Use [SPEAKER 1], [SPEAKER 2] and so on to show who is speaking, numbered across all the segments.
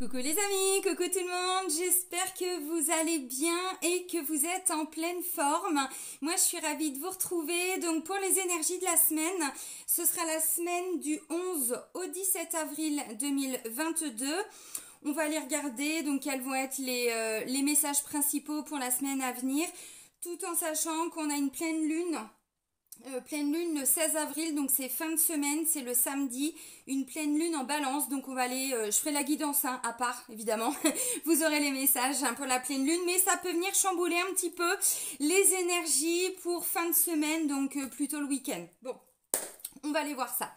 [SPEAKER 1] Coucou les amis, coucou tout le monde, j'espère que vous allez bien et que vous êtes en pleine forme. Moi je suis ravie de vous retrouver. Donc pour les énergies de la semaine, ce sera la semaine du 11 au 17 avril 2022. On va aller regarder donc quels vont être les messages principaux pour la semaine à venir, tout en sachant qu'on a une pleine lune. Pleine lune le 16 avril, donc c'est fin de semaine, c'est le samedi, une pleine lune en balance, donc on va aller, je ferai la guidance à part évidemment, vous aurez les messages pour la pleine lune, mais ça peut venir chambouler un petit peu les énergies pour fin de semaine, donc plutôt le week-end. Bon, on va aller voir ça.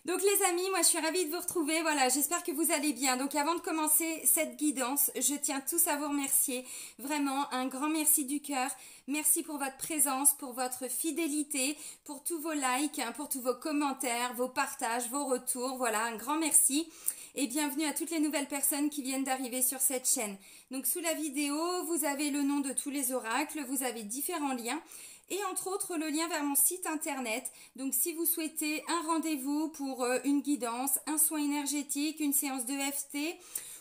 [SPEAKER 1] Donc les amis, moi je suis ravie de vous retrouver, voilà, j'espère que vous allez bien. Donc avant de commencer cette guidance, je tiens tous à vous remercier, vraiment un grand merci du cœur. Merci pour votre présence, pour votre fidélité, pour tous vos likes, pour tous vos commentaires, vos partages, vos retours, voilà, un grand merci. Et bienvenue à toutes les nouvelles personnes qui viennent d'arriver sur cette chaîne. Donc sous la vidéo, vous avez le nom de tous les oracles, vous avez différents liens. Et entre autres le lien vers mon site internet. Donc si vous souhaitez un rendez-vous pour une guidance, un soin énergétique, une séance de FT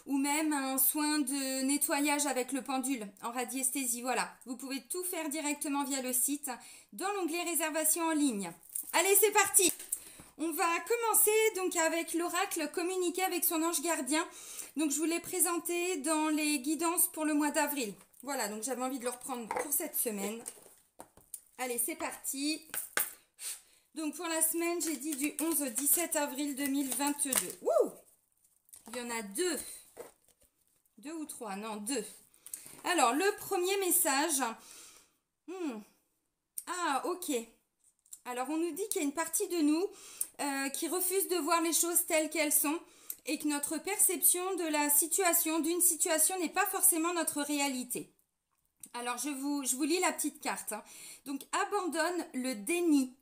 [SPEAKER 1] ou même un soin de nettoyage avec le pendule en radiesthésie, voilà. Vous pouvez tout faire directement via le site dans l'onglet réservation en ligne. Allez, c'est parti! On va commencer donc avec l'oracle communiquer avec son ange gardien. Donc je vous l'ai présenté dans les guidances pour le mois d'avril. Voilà, donc j'avais envie de le reprendre pour cette semaine. Allez, c'est parti. Donc, pour la semaine, j'ai dit du 11 au 17 avril 2022. Wouh! Il y en a deux. Deux ou trois? Non, deux. Alors, le premier message. Ah, ok. Alors, on nous dit qu'il y a une partie de nous qui refuse de voir les choses telles qu'elles sont et que notre perception de la situation, d'une situation, n'est pas forcément notre réalité. Alors, je vous lis la petite carte. Donc, abandonne le déni.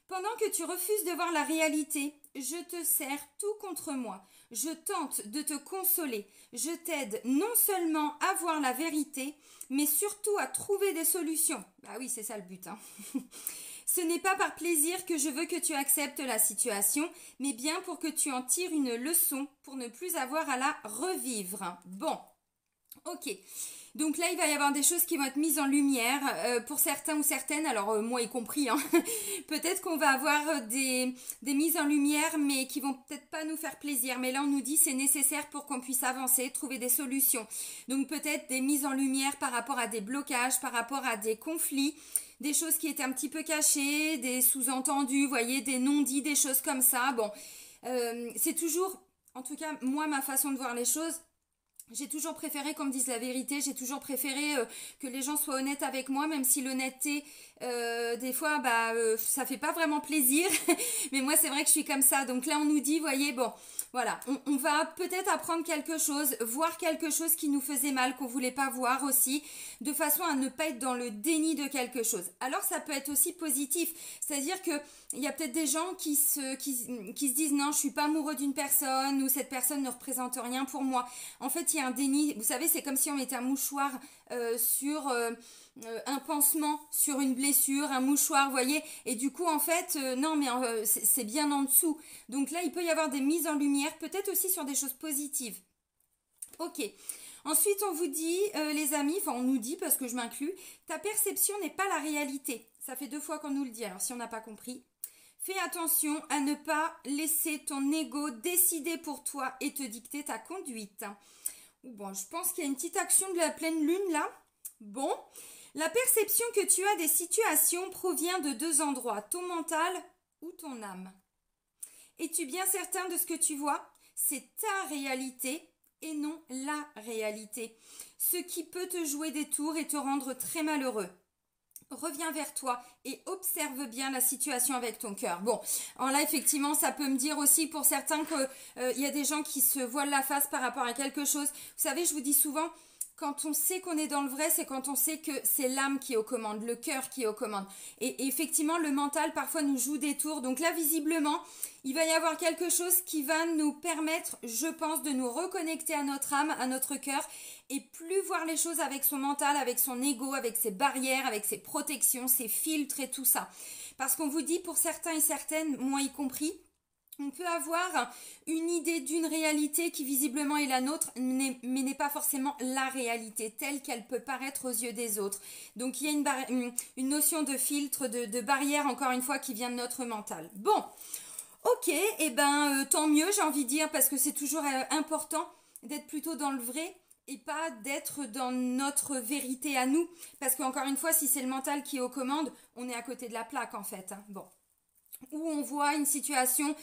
[SPEAKER 1] Pendant que tu refuses de voir la réalité, je te sers tout contre moi. Je tente de te consoler. Je t'aide non seulement à voir la vérité, mais surtout à trouver des solutions. Bah oui, c'est ça le but. Ce n'est pas par plaisir que je veux que tu acceptes la situation, mais bien pour que tu en tires une leçon pour ne plus avoir à la revivre. Bon, ok. Donc là, il va y avoir des choses qui vont être mises en lumière pour certains ou certaines, alors moi y compris. Peut-être qu'on va avoir des mises en lumière, mais qui vont peut-être pas nous faire plaisir. Mais là, on nous dit c'est nécessaire pour qu'on puisse avancer, trouver des solutions. Donc peut-être des mises en lumière par rapport à des blocages, par rapport à des conflits, des choses qui étaient un petit peu cachées, des sous-entendus, vous voyez, des non-dits, des choses comme ça. Bon, c'est toujours, en tout cas, moi, ma façon de voir les choses. J'ai toujours préféré qu'on me dise la vérité, j'ai toujours préféré que les gens soient honnêtes avec moi, même si l'honnêteté, des fois, ça fait pas vraiment plaisir. Mais moi, c'est vrai que je suis comme ça. Donc là, on nous dit, voyez, bon, voilà, on va peut-être apprendre quelque chose, voir quelque chose qui nous faisait mal, qu'on voulait pas voir aussi, de façon à ne pas être dans le déni de quelque chose. Alors, ça peut être aussi positif. C'est-à-dire que il y a peut-être des gens qui se disent, non, je suis pas amoureux d'une personne, ou cette personne ne représente rien pour moi. En fait, il y a un déni, vous savez, c'est comme si on mettait un mouchoir sur un pansement, sur une blessure, un mouchoir, vous voyez, et du coup en fait non mais c'est bien en dessous. Donc là il peut y avoir des mises en lumière, peut-être aussi sur des choses positives. Ok. Ensuite on vous dit les amis, enfin on nous dit parce que je m'inclus, ta perception n'est pas la réalité. Ça fait 2 fois qu'on nous le dit, alors si on n'a pas compris. Fais attention à ne pas laisser ton ego décider pour toi et te dicter ta conduite. Bon, je pense qu'il y a une petite action de la pleine lune là. Bon, la perception que tu as des situations provient de 2 endroits, ton mental ou ton âme. Es-tu bien certain de ce que tu vois? C'est ta réalité et non la réalité. Ce qui peut te jouer des tours et te rendre très malheureux. Reviens vers toi et observe bien la situation avec ton cœur. Bon, alors là, effectivement, ça peut me dire aussi pour certains qu'il y a des gens qui se voilent la face par rapport à quelque chose. Vous savez, je vous dis souvent, quand on sait qu'on est dans le vrai, c'est quand on sait que c'est l'âme qui est aux commandes, le cœur qui est aux commandes. Et effectivement, le mental, parfois, nous joue des tours. Donc là, visiblement, il va y avoir quelque chose qui va nous permettre, je pense, de nous reconnecter à notre âme, à notre cœur, et plus voir les choses avec son mental, avec son ego, avec ses barrières, avec ses protections, ses filtres et tout ça. Parce qu'on vous dit, pour certains et certaines, moi y compris, On peut avoir une idée d'une réalité qui visiblement est la nôtre, mais n'est pas forcément la réalité telle qu'elle peut paraître aux yeux des autres. Donc il y a une notion de filtre, de barrière, encore une fois, qui vient de notre mental. Bon, ok, et ben tant mieux, j'ai envie de dire, parce que c'est toujours important d'être plutôt dans le vrai et pas d'être dans notre vérité à nous. Parce qu'encore une fois, si c'est le mental qui est aux commandes, on est à côté de la plaque en fait. Hein. Bon. Où on voit une situation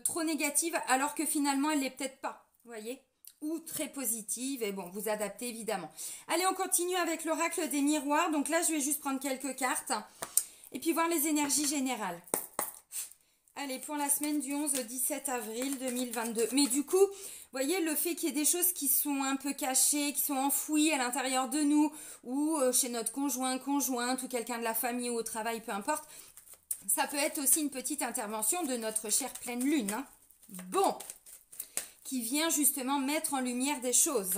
[SPEAKER 1] trop négative alors que finalement elle l'est peut-être pas, vous voyez, ou très positive, et bon, vous adaptez évidemment. Allez, on continue avec l'oracle des miroirs. Donc là, je vais juste prendre quelques cartes et puis voir les énergies générales. Allez, pour la semaine du 11 au 17 avril 2022. Mais du coup, vous voyez, le fait qu'il y ait des choses qui sont un peu cachées, qui sont enfouies à l'intérieur de nous, ou chez notre conjointe, ou quelqu'un de la famille ou au travail, peu importe, ça peut être aussi une petite intervention de notre chère pleine lune. Hein. Bon, qui vient justement mettre en lumière des choses.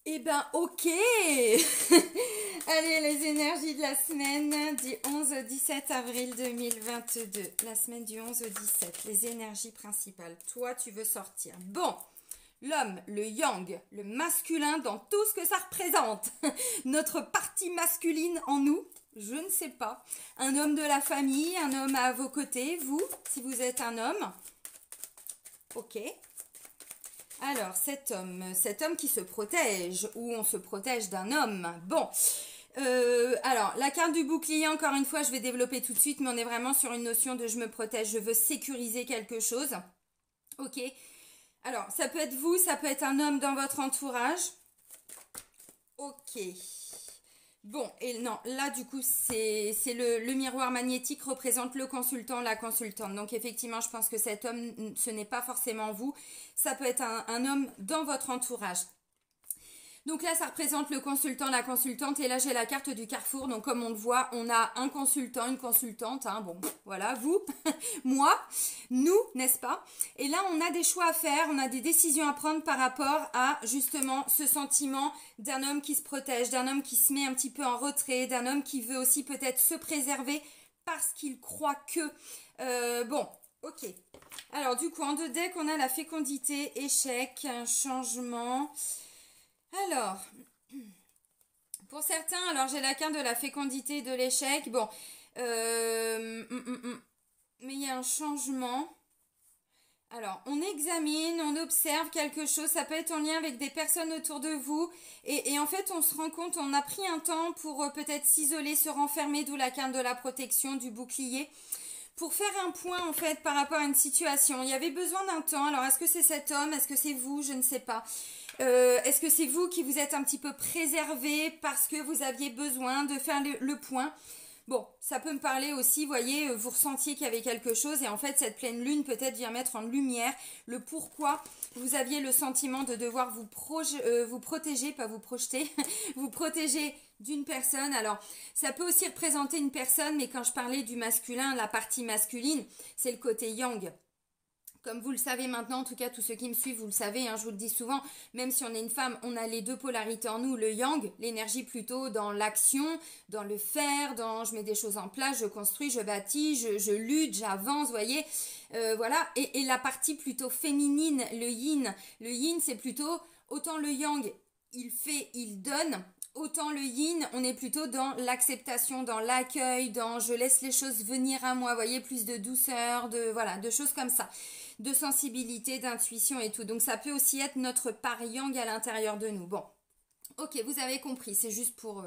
[SPEAKER 1] Eh ben, ok. Allez, les énergies de la semaine du 11 au 17 avril 2022. La semaine du 11 au 17, les énergies principales. Toi, tu veux sortir. Bon, l'homme, le yang, le masculin dans tout ce que ça représente. Notre partie masculine en nous. Je ne sais pas. Un homme de la famille, un homme à vos côtés, vous, si vous êtes un homme. Ok. Alors, cet homme qui se protège, ou on se protège d'un homme. Bon. Alors, la carte du bouclier, encore une fois, je vais développer tout de suite, mais on est vraiment sur une notion de je me protège, je veux sécuriser quelque chose. Ok. Alors, ça peut être vous, ça peut être un homme dans votre entourage. Ok. Bon, et non, là du coup, c'est le miroir magnétique représente le consultant, la consultante. Donc effectivement, je pense que cet homme, ce n'est pas forcément vous. Ça peut être un homme dans votre entourage. Donc là, ça représente le consultant, la consultante. Et là, j'ai la carte du carrefour. Donc comme on le voit, on a un consultant, une consultante. Hein. Bon, voilà, vous, moi, nous, n'est-ce pas? Et là, on a des choix à faire, on a des décisions à prendre par rapport à justement ce sentiment d'un homme qui se protège, d'un homme qui se met un petit peu en retrait, d'un homme qui veut aussi peut-être se préserver parce qu'il croit que... bon, ok. Alors du coup, en deux decks, on a la fécondité, échec, un changement... Alors, pour certains, alors j'ai la carte de la fécondité et de l'échec. Bon, mais il y a un changement. Alors, on examine, on observe quelque chose. Ça peut être en lien avec des personnes autour de vous. Et en fait, on se rend compte, on a pris un temps pour peut-être s'isoler, se renfermer, d'où la carte de la protection, du bouclier. Pour faire un point en fait par rapport à une situation, il y avait besoin d'un temps. Alors est-ce que c'est cet homme, est-ce que c'est vous, je ne sais pas. Est-ce que c'est vous qui vous êtes un petit peu préservé parce que vous aviez besoin de faire le point? Bon, ça peut me parler aussi, vous voyez, vous ressentiez qu'il y avait quelque chose et en fait cette pleine lune peut-être vient mettre en lumière le pourquoi vous aviez le sentiment de devoir vous protéger, pas vous projeter, vous protéger d'une personne. Alors, ça peut aussi représenter une personne, mais quand je parlais du masculin, la partie masculine, c'est le côté yang. Comme vous le savez maintenant, en tout cas tous ceux qui me suivent, vous le savez, hein, je vous le dis souvent, même si on est une femme, on a les deux polarités en nous, le yang, l'énergie plutôt dans l'action, dans le faire, dans je mets des choses en place, je construis, je bâtis, je lutte, j'avance, vous voyez, voilà, et la partie plutôt féminine, le yin. Le yin, c'est plutôt, autant le yang, il fait, il donne, autant le yin, on est plutôt dans l'acceptation, dans l'accueil, dans je laisse les choses venir à moi, vous voyez, plus de douceur, voilà, de choses comme ça, de sensibilité, d'intuition et tout. Donc ça peut aussi être notre part yang à l'intérieur de nous. Bon, ok, vous avez compris, c'est juste pour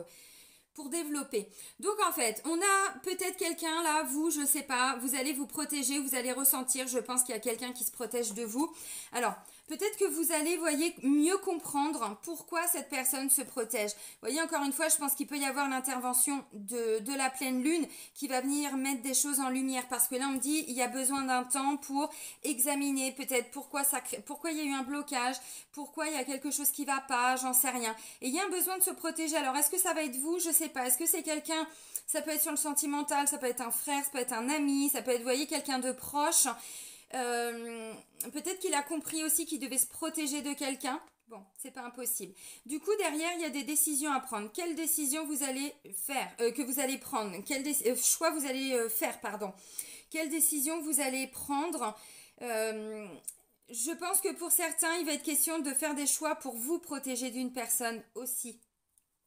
[SPEAKER 1] développer. Donc en fait, on a peut-être quelqu'un là, vous, je sais pas, vous allez vous protéger, vous allez ressentir, je pense qu'il y a quelqu'un qui se protège de vous. Alors, peut-être que vous allez, voyez, mieux comprendre pourquoi cette personne se protège. Vous voyez, encore une fois, je pense qu'il peut y avoir l'intervention de la pleine lune qui va venir mettre des choses en lumière. Parce que là, on me dit, il y a besoin d'un temps pour examiner peut-être pourquoi il y a eu un blocage, pourquoi il y a quelque chose qui va pas, j'en sais rien. Et il y a un besoin de se protéger. Alors, est-ce que ça va être vous? Je sais pas. Est-ce que c'est quelqu'un, ça peut être sur le sentimental, ça peut être un frère, ça peut être un ami, ça peut être, vous voyez, quelqu'un de proche. Peut-être qu'il a compris aussi qu'il devait se protéger de quelqu'un. Bon, c'est pas impossible. Du coup, derrière, il y a des décisions à prendre. Quelles décisions vous allez faire, que vous allez prendre? Quel choix vous allez faire, pardon? quelle décision vous allez prendre. Je pense que pour certains, il va être question de faire des choix pour vous protéger d'une personne aussi.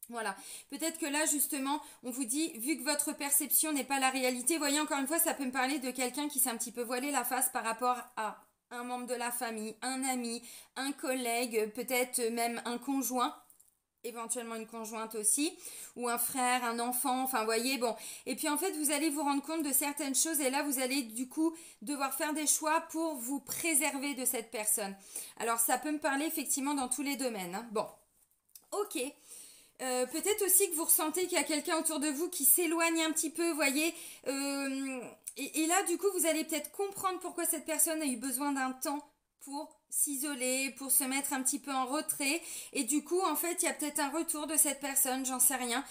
[SPEAKER 1] Voilà, peut-être que là justement on vous dit, vu que votre perception n'est pas la réalité, voyez, encore une fois ça peut me parler de quelqu'un qui s'est un petit peu voilé la face par rapport à un membre de la famille, un ami, un collègue, peut-être même un conjoint, éventuellement une conjointe aussi, ou un frère, un enfant, enfin voyez, bon. Et puis en fait vous allez vous rendre compte de certaines choses et là vous allez du coup devoir faire des choix pour vous préserver de cette personne. Alors ça peut me parler effectivement dans tous les domaines, hein. Bon, ok. Peut-être aussi que vous ressentez qu'il y a quelqu'un autour de vous qui s'éloigne un petit peu, voyez. Et là, du coup, vous allez peut-être comprendre pourquoi cette personne a eu besoin d'un temps pour s'isoler, pour se mettre un petit peu en retrait. Et du coup, en fait, il y a peut-être un retour de cette personne, j'en sais rien.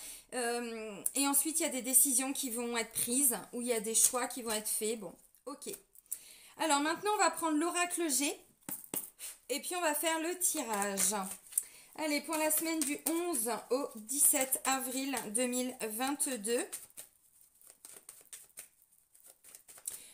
[SPEAKER 1] Et ensuite, il y a des décisions qui vont être prises, ou il y a des choix qui vont être faits. Bon, ok. Alors maintenant, on va prendre l'oracle G. Et puis, on va faire le tirage. Allez, pour la semaine du 11 au 17 avril 2022. Vous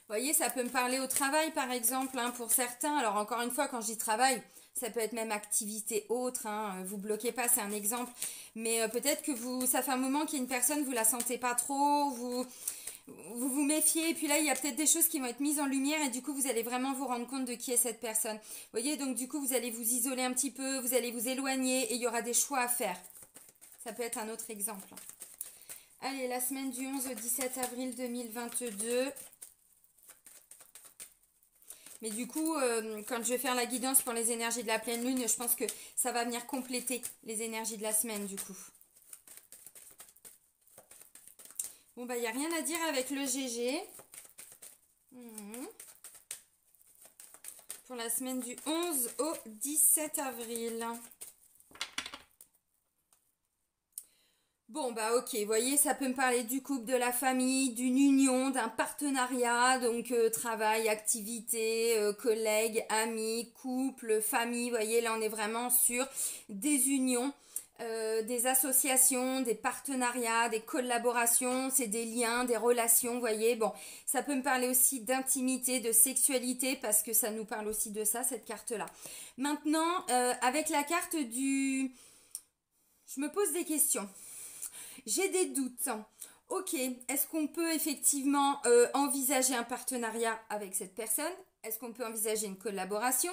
[SPEAKER 1] voyez, ça peut me parler au travail, par exemple, hein, pour certains. Alors, encore une fois, quand je dis travail, ça peut être même activité autre. Hein, vous bloquez pas, c'est un exemple. Mais peut-être que ça fait un moment qu'il y a une personne, vous la sentez pas trop, vous vous méfiez, et puis là il y a peut-être des choses qui vont être mises en lumière et du coup vous allez vraiment vous rendre compte de qui est cette personne. Vous voyez, donc du coup vous allez vous isoler un petit peu, vous allez vous éloigner et il y aura des choix à faire. Ça peut être un autre exemple. Allez, la semaine du 11 au 17 avril 2022. Mais du coup, quand je vais faire la guidance pour les énergies de la pleine lune, je pense que ça va venir compléter les énergies de la semaine du coup. Bon, bah, il n'y a rien à dire avec le GG. Pour la semaine du 11 au 17 avril. Bon, bah ok, vous voyez, ça peut me parler du couple, de la famille, d'une union, d'un partenariat, donc travail, activité, collègues, amis, couple, famille, vous voyez, là on est vraiment sur des unions. Des associations, des partenariats, des collaborations, c'est des liens, des relations, vous voyez. Bon, ça peut me parler aussi d'intimité, de sexualité, parce que ça nous parle aussi de ça, cette carte-là. Maintenant, avec la carte du... Je me pose des questions. J'ai des doutes. Ok, est-ce qu'on peut effectivement envisager un partenariat avec cette personne ? Est-ce qu'on peut envisager une collaboration?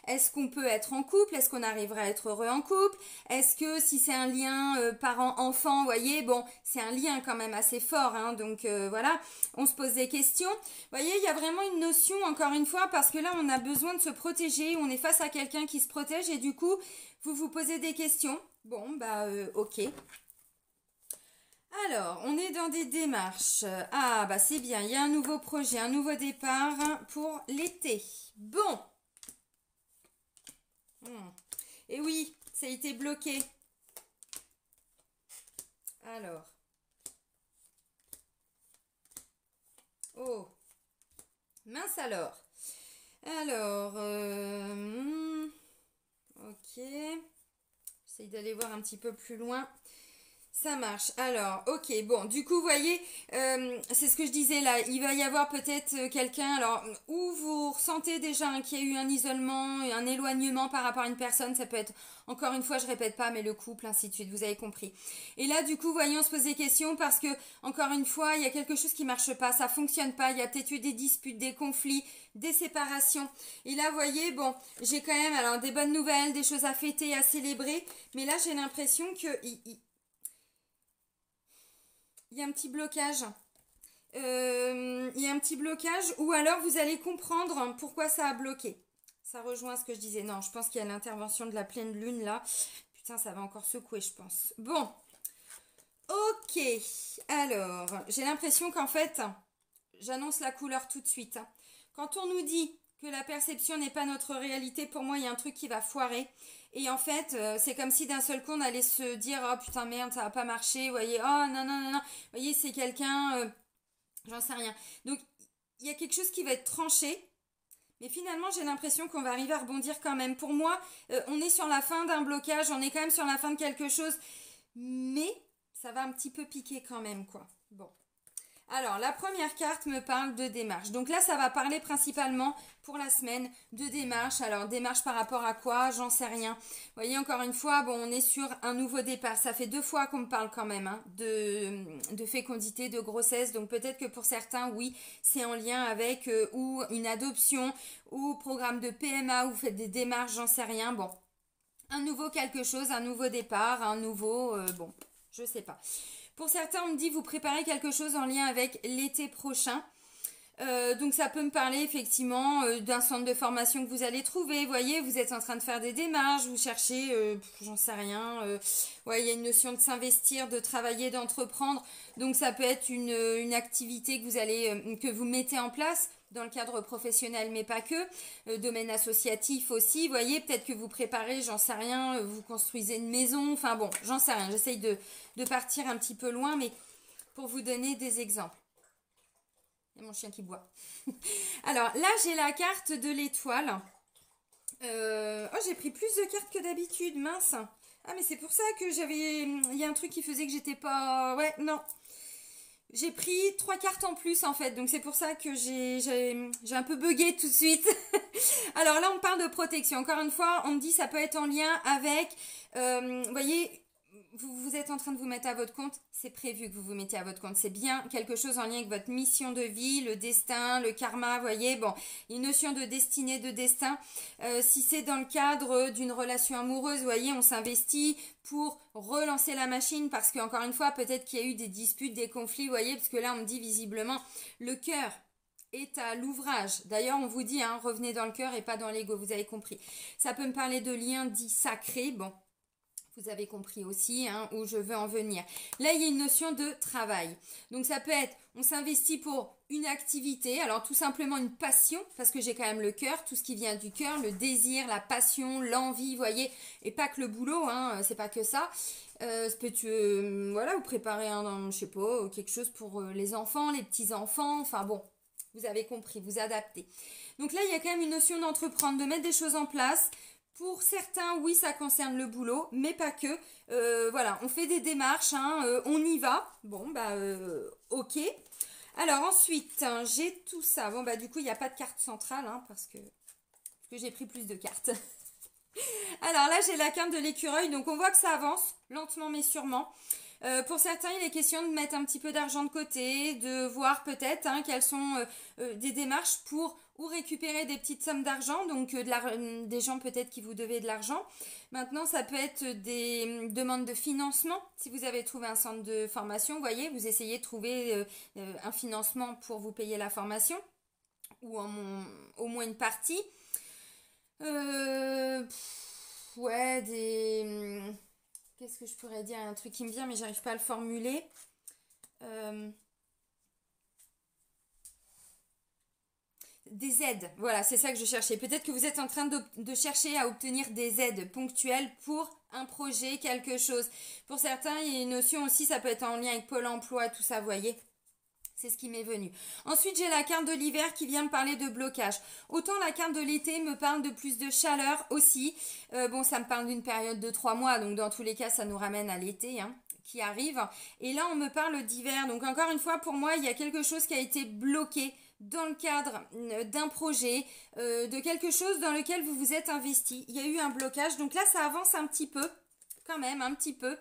[SPEAKER 1] Est-ce qu'on peut être en couple? Est-ce qu'on arriverait à être heureux en couple? Est-ce que si c'est un lien parent-enfant, vous voyez, bon, c'est un lien quand même assez fort, hein, donc voilà, on se pose des questions. Vous voyez, il y a vraiment une notion, encore une fois, parce que là, on a besoin de se protéger, on est face à quelqu'un qui se protège et du coup, vous vous posez des questions. Bon, bah, ok. Alors, on est dans des démarches. Ah, bah c'est bien, il y a un nouveau projet, un nouveau départ pour l'été. Bon. Et oui, ça a été bloqué. Alors. Oh. Mince alors. Alors, ok. J'essaye d'aller voir un petit peu plus loin. Ça marche. Alors, ok, bon, du coup, vous voyez, c'est ce que je disais là, il va y avoir peut-être quelqu'un, alors, où vous ressentez déjà qu'il y a eu un isolement, un éloignement par rapport à une personne, ça peut être, encore une fois, je répète pas, mais le couple, ainsi de suite, vous avez compris. Et là, du coup, voyons, on se pose des questions parce que, encore une fois, il y a quelque chose qui marche pas, ça fonctionne pas, il y a peut-être eu des disputes, des conflits, des séparations. Et là, vous voyez, bon, j'ai quand même, alors, des bonnes nouvelles, des choses à fêter, à célébrer, mais là, j'ai l'impression que... Il y a un petit blocage. Il y a un petit blocage ou alors vous allez comprendre pourquoi ça a bloqué. Ça rejoint ce que je disais. Non, je pense qu'il y a l'intervention de la pleine lune là. Putain, ça va encore secouer, je pense. Bon. Ok. Alors, j'ai l'impression qu'en fait, j'annonce la couleur tout de suite. Quand on nous dit que la perception n'est pas notre réalité, pour moi, il y a un truc qui va foirer. Et en fait, c'est comme si d'un seul coup, on allait se dire, oh putain, merde, ça va pas marcher. Vous voyez, oh non, non, non, non. Vous voyez, c'est quelqu'un, j'en sais rien. Donc, il y a quelque chose qui va être tranché. Mais finalement, j'ai l'impression qu'on va arriver à rebondir quand même. Pour moi, on est sur la fin d'un blocage, on est quand même sur la fin de quelque chose. Mais ça va un petit peu piquer quand même, quoi. Bon. Alors, la première carte me parle de démarche. Donc là, ça va parler principalement pour la semaine de démarche. Alors, démarche par rapport à quoi? J'en sais rien. Vous voyez, encore une fois, bon, on est sur un nouveau départ. Ça fait 2 fois qu'on me parle quand même hein, de fécondité, de grossesse. Donc peut-être que pour certains, oui, c'est en lien avec ou une adoption ou programme de PMA ou vous faites des démarches, j'en sais rien. Bon, un nouveau quelque chose, un nouveau départ, un nouveau... bon, je sais pas. Pour certains, on me dit vous préparez quelque chose en lien avec l'été prochain. Donc ça peut me parler effectivement d'un centre de formation que vous allez trouver. Vous voyez, vous êtes en train de faire des démarches, vous cherchez, j'en sais rien. Ouais, il y a une notion de s'investir, de travailler, d'entreprendre. Donc ça peut être une activité que vous allez, que vous mettez en place dans le cadre professionnel, mais pas que. Domaine associatif aussi. Vous voyez, peut-être que vous préparez, j'en sais rien, vous construisez une maison. Enfin bon, j'en sais rien. J'essaye de partir un petit peu loin, mais pour vous donner des exemples. Il y a mon chien qui boit. Alors là, j'ai la carte de l'étoile. Oh, j'ai pris plus de cartes que d'habitude, mince. Ah, mais c'est pour ça que j'avais... Il y a un truc qui faisait que j'étais pas... Ouais, non. J'ai pris 3 cartes en plus en fait, donc c'est pour ça que j'ai un peu bugué tout de suite. Alors là, on parle de protection. Encore une fois, on me dit ça peut être en lien avec... vous voyez... Vous êtes en train de vous mettre à votre compte, c'est prévu que vous vous mettiez à votre compte. C'est bien quelque chose en lien avec votre mission de vie, le destin, le karma, vous voyez. Bon, une notion de destinée, de destin. Si c'est dans le cadre d'une relation amoureuse, vous voyez, on s'investit pour relancer la machine parce qu'encore une fois, peut-être qu'il y a eu des disputes, des conflits, vous voyez, parce que là, on me dit visiblement, le cœur est à l'ouvrage. D'ailleurs, on vous dit, hein, revenez dans le cœur et pas dans l'ego, vous avez compris. Ça peut me parler de liens dits sacrés, bon. Vous avez compris aussi hein, où je veux en venir. Là, il y a une notion de travail. Donc, ça peut être, on s'investit pour une activité. Alors, tout simplement une passion, parce que j'ai quand même le cœur, tout ce qui vient du cœur, le désir, la passion, l'envie, vous voyez. Et pas que le boulot, hein, c'est pas que ça. Ça peut être, voilà, vous préparez je sais pas, quelque chose pour les enfants, les petits-enfants. Enfin, bon, vous avez compris, vous adaptez. Donc là, il y a quand même une notion d'entreprendre, de mettre des choses en place. Pour certains, oui, ça concerne le boulot, mais pas que. Voilà, on fait des démarches, hein, on y va. Bon, bah, ok. Alors ensuite, hein, j'ai tout ça. Bon, bah, du coup, il n'y a pas de carte centrale, hein, parce que j'ai pris plus de cartes. Alors là, j'ai la carte de l'écureuil, donc on voit que ça avance, lentement mais sûrement. Pour certains, il est question de mettre un petit peu d'argent de côté, de voir peut-être hein, quelles sont des démarches pour ou récupérer des petites sommes d'argent, donc des gens peut-être qui vous devaient de l'argent. Maintenant, ça peut être des demandes de financement. Si vous avez trouvé un centre de formation, vous voyez, vous essayez de trouver un financement pour vous payer la formation, ou au moins une partie. Ouais, qu'est-ce que je pourrais dire? Un truc qui me vient, mais j'arrive pas à le formuler. Des aides, voilà, c'est ça que je cherchais. Peut-être que vous êtes en train de chercher à obtenir des aides ponctuelles pour un projet, quelque chose. Pour certains, il y a une notion aussi, ça peut être en lien avec Pôle emploi, tout ça, vous voyez. C'est ce qui m'est venu. Ensuite, j'ai la carte de l'hiver qui vient me parler de blocage. Autant la carte de l'été me parle de plus de chaleur aussi. Bon, ça me parle d'une période de 3 mois, donc dans tous les cas, ça nous ramène à l'été, hein, qui arrive. Et là, on me parle d'hiver. Donc encore une fois, pour moi, il y a quelque chose qui a été bloqué dans le cadre d'un projet, de quelque chose dans lequel vous vous êtes investi. Il y a eu un blocage, donc là, ça avance un petit peu, quand même, un petit peu.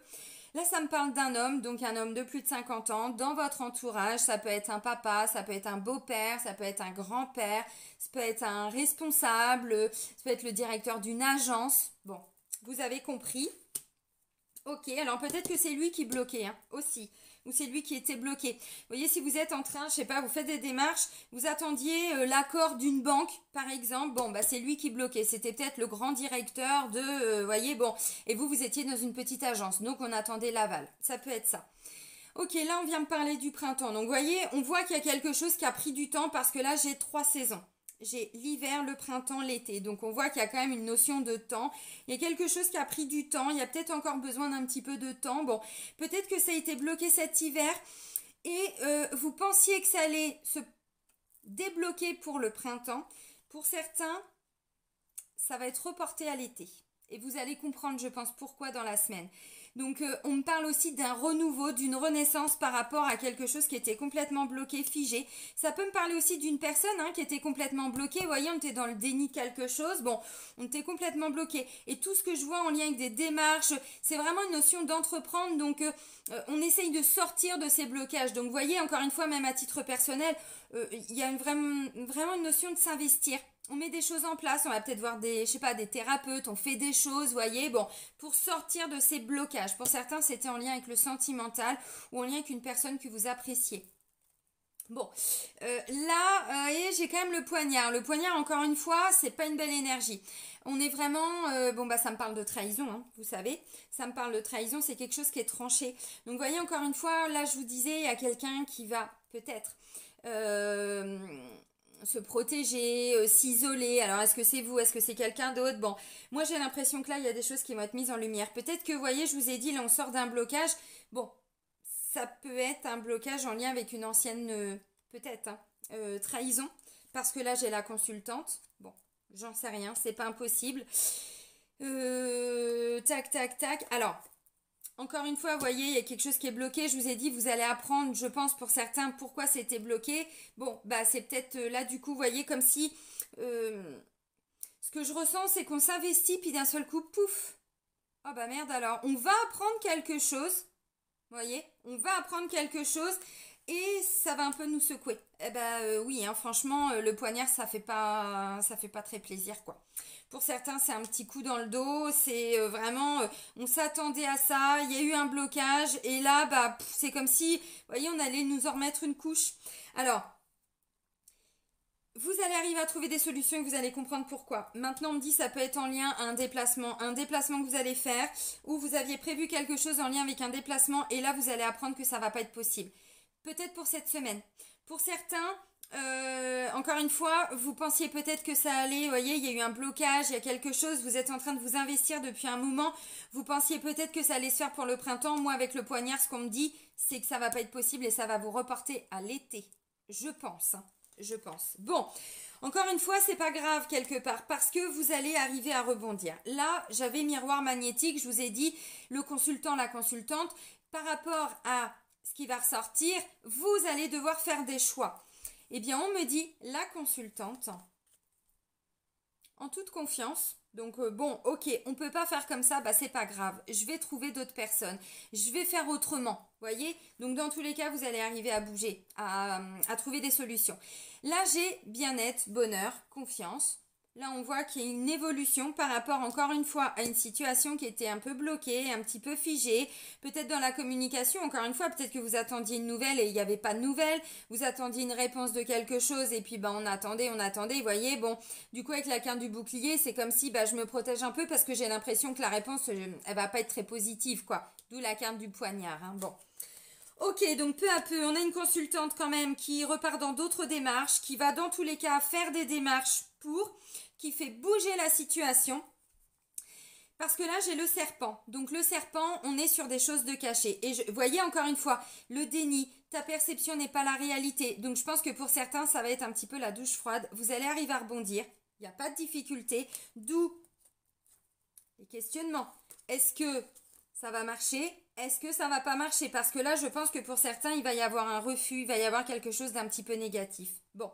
[SPEAKER 1] Là, ça me parle d'un homme, donc un homme de plus de 50 ans, dans votre entourage. Ça peut être un papa, ça peut être un beau-père, ça peut être un grand-père, ça peut être un responsable, ça peut être le directeur d'une agence. Bon, vous avez compris. Ok, alors peut-être que c'est lui qui bloquait hein, aussi. Ou c'est lui qui était bloqué. Vous voyez, si vous êtes en train, je sais pas, vous faites des démarches, vous attendiez l'accord d'une banque, par exemple, bon, bah c'est lui qui bloquait. C'était peut-être le grand directeur de, voyez, bon, et vous étiez dans une petite agence, donc on attendait l'aval. Ça peut être ça. Ok, là, on vient me parler du printemps. Donc, vous voyez, on voit qu'il y a quelque chose qui a pris du temps parce que là, j'ai 3 saisons. J'ai l'hiver, le printemps, l'été. Donc, on voit qu'il y a quand même une notion de temps. Il y a quelque chose qui a pris du temps. Il y a peut-être encore besoin d'un petit peu de temps. Bon, peut-être que ça a été bloqué cet hiver et vous pensiez que ça allait se débloquer pour le printemps. Pour certains, ça va être reporté à l'été. Et vous allez comprendre, je pense, pourquoi dans la semaine. Donc, on me parle aussi d'un renouveau, d'une renaissance par rapport à quelque chose qui était complètement bloqué, figé. Ça peut me parler aussi d'une personne qui était complètement bloquée. Vous voyez, on était dans le déni de quelque chose. Bon, on était complètement bloqué. Et tout ce que je vois en lien avec des démarches, c'est vraiment une notion d'entreprendre. Donc, on essaye de sortir de ces blocages. Donc, vous voyez, encore une fois, même à titre personnel, il y a vraiment une notion de s'investir. On met des choses en place, on va peut-être voir des, je sais pas, des thérapeutes, on fait des choses, vous voyez, bon, pour sortir de ces blocages. Pour certains, c'était en lien avec le sentimental ou en lien avec une personne que vous appréciez. Bon, là, j'ai quand même le poignard. Le poignard, encore une fois, c'est pas une belle énergie. On est vraiment, bon bah ça me parle de trahison, vous savez, ça me parle de trahison, c'est quelque chose qui est tranché. Donc vous voyez, encore une fois, là je vous disais, il y a quelqu'un qui va peut-être se protéger, s'isoler. Alors est-ce que c'est vous, est-ce que c'est quelqu'un d'autre? Bon, moi j'ai l'impression que là il y a des choses qui vont être mises en lumière. Peut-être que, vous voyez, je vous ai dit, là on sort d'un blocage. Bon, ça peut être un blocage en lien avec une ancienne, peut-être, trahison. Parce que là j'ai la consultante. Bon, j'en sais rien, c'est pas impossible. Tac, tac, tac. Alors, encore une fois, vous voyez, il y a quelque chose qui est bloqué. Je vous ai dit, vous allez apprendre, je pense, pour certains, pourquoi c'était bloqué. Bon, bah c'est peut-être là, du coup, vous voyez, comme si... ce que je ressens, c'est qu'on s'investit, puis d'un seul coup, pouf. Oh bah merde alors. On va apprendre quelque chose. Vous voyez, on va apprendre quelque chose et ça va un peu nous secouer. Eh ben oui, franchement, le poignard, ça fait pas très plaisir, quoi. Pour certains, c'est un petit coup dans le dos, c'est vraiment, on s'attendait à ça, il y a eu un blocage, et là, bah, c'est comme si, vous voyez, on allait nous en remettre une couche. Alors, vous allez arriver à trouver des solutions et vous allez comprendre pourquoi. Maintenant, on me dit ça peut être en lien à un déplacement que vous allez faire, ou vous aviez prévu quelque chose en lien avec un déplacement, et là, vous allez apprendre que ça va pas être possible. Peut-être pour cette semaine. Pour certains, encore une fois, vous pensiez peut-être que ça allait, vous voyez, il y a eu un blocage, il y a quelque chose, vous êtes en train de vous investir depuis un moment, vous pensiez peut-être que ça allait se faire pour le printemps. Moi, avec le poignard, ce qu'on me dit, c'est que ça va pas être possible et ça va vous reporter à l'été. Je pense, je pense. Bon, encore une fois, c'est pas grave quelque part parce que vous allez arriver à rebondir. Là, j'avais miroir magnétique, je vous ai dit, le consultant, la consultante, par rapport à ce qui va ressortir, vous allez devoir faire des choix. Eh bien, on me dit, la consultante, en toute confiance, donc bon, ok, on peut pas faire comme ça, bah c'est pas grave, je vais trouver d'autres personnes, je vais faire autrement, voyez. Donc dans tous les cas, vous allez arriver à bouger, à trouver des solutions. Là, j'ai bien-être, bonheur, confiance. Là, on voit qu'il y a une évolution par rapport, encore une fois, à une situation qui était un peu bloquée, un petit peu figée. Peut-être dans la communication, encore une fois, peut-être que vous attendiez une nouvelle et il n'y avait pas de nouvelle. Vous attendiez une réponse de quelque chose et puis on attendait. Vous voyez, bon, du coup, avec la carte du bouclier, c'est comme si je me protège un peu parce que j'ai l'impression que la réponse, elle va pas être très positive, quoi. D'où la carte du poignard, bon. Ok, donc peu à peu, on a une consultante quand même qui repart dans d'autres démarches, qui va dans tous les cas faire des démarches qui fait bouger la situation. Parce que là, j'ai le serpent. Donc le serpent, on est sur des choses de cachées. Et vous voyez, encore une fois, le déni, ta perception n'est pas la réalité. Donc je pense que pour certains, ça va être un petit peu la douche froide. Vous allez arriver à rebondir. Il n'y a pas de difficulté. D'où les questionnements. Est-ce que ça va marcher? Est-ce que ça va pas marcher? Parce que là, je pense que pour certains, il va y avoir un refus, il va y avoir quelque chose d'un petit peu négatif. Bon.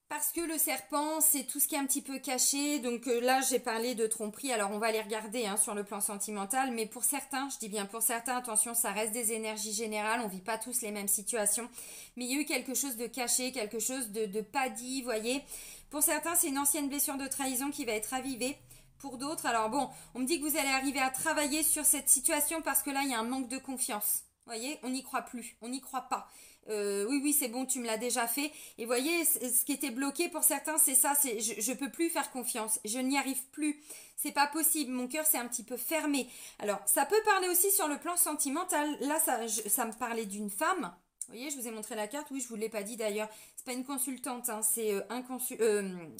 [SPEAKER 1] Parce que le serpent, c'est tout ce qui est un petit peu caché. Donc là, j'ai parlé de tromperie. Alors, on va les regarder sur le plan sentimental. Mais pour certains, je dis bien pour certains, attention, ça reste des énergies générales. On ne vit pas tous les mêmes situations. Mais il y a eu quelque chose de caché, quelque chose de pas dit, vous voyez. Pour certains, c'est une ancienne blessure de trahison qui va être ravivée. Pour d'autres, alors bon, on me dit que vous allez arriver à travailler sur cette situation parce que là, il y a un manque de confiance. Vous voyez, on n'y croit plus, on n'y croit pas. Oui, c'est bon, tu me l'as déjà fait. Et vous voyez, ce qui était bloqué pour certains, c'est ça, c'est je peux plus faire confiance, je n'y arrive plus, c'est pas possible, mon cœur c'est un petit peu fermé. Alors, ça peut parler aussi sur le plan sentimental. Là, ça me parlait d'une femme. Vous voyez, je vous ai montré la carte, oui, je vous l'ai pas dit d'ailleurs. C'est pas une consultante, c'est